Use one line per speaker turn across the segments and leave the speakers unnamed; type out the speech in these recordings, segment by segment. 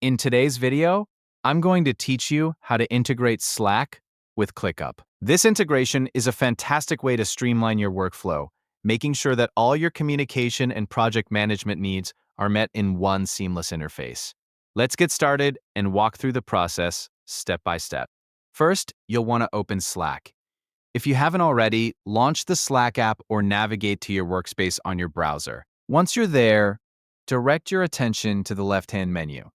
In today's video, I'm going to teach you how to integrate Slack with ClickUp. This integration is a fantastic way to streamline your workflow, making sure that all your communication and project management needs are met in one seamless interface. Let's get started and walk through the process step by step. First, you'll want to open Slack. If you haven't already, launch the Slack app or navigate to your workspace on your browser. Once you're there, direct your attention to the left-hand menu.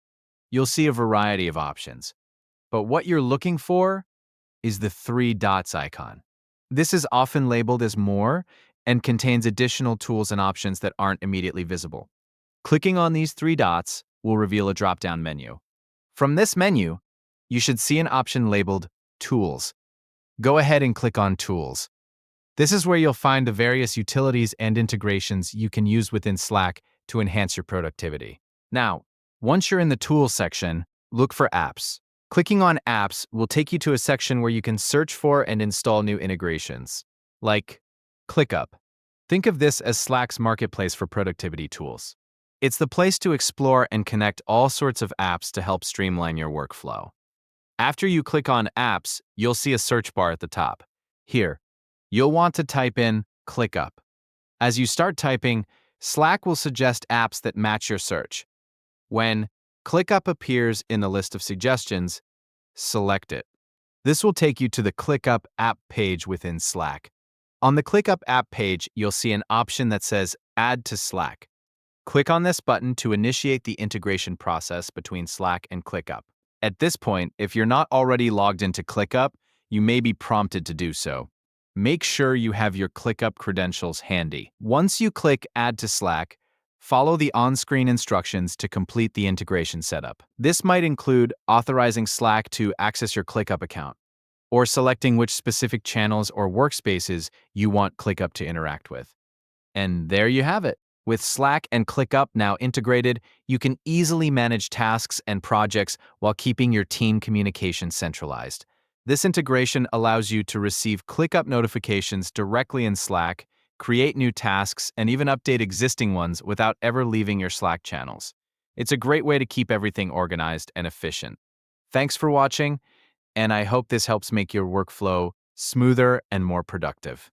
You'll see a variety of options, but what you're looking for is the three dots icon. This is often labeled as More and contains additional tools and options that aren't immediately visible. Clicking on these three dots will reveal a drop-down menu. From this menu, you should see an option labeled Tools. Go ahead and click on Tools. This is where you'll find the various utilities and integrations you can use within Slack to enhance your productivity. Now, once you're in the Tools section, look for Apps. Clicking on Apps will take you to a section where you can search for and install new integrations, like ClickUp. Think of this as Slack's marketplace for productivity tools. It's the place to explore and connect all sorts of apps to help streamline your workflow. After you click on Apps, you'll see a search bar at the top. Here, you'll want to type in ClickUp. As you start typing, Slack will suggest apps that match your search. When ClickUp appears in the list of suggestions, select it. This will take you to the ClickUp app page within Slack. On the ClickUp app page, you'll see an option that says Add to Slack. Click on this button to initiate the integration process between Slack and ClickUp. At this point, if you're not already logged into ClickUp, you may be prompted to do so. Make sure you have your ClickUp credentials handy. Once you click Add to Slack, follow the on-screen instructions to complete the integration setup. This might include authorizing Slack to access your ClickUp account, or selecting which specific channels or workspaces you want ClickUp to interact with. And there you have it. With Slack and ClickUp now integrated, you can easily manage tasks and projects while keeping your team communication centralized. This integration allows you to receive ClickUp notifications directly in Slack, create new tasks, and even update existing ones without ever leaving your Slack channels. It's a great way to keep everything organized and efficient. Thanks for watching, and I hope this helps make your workflow smoother and more productive.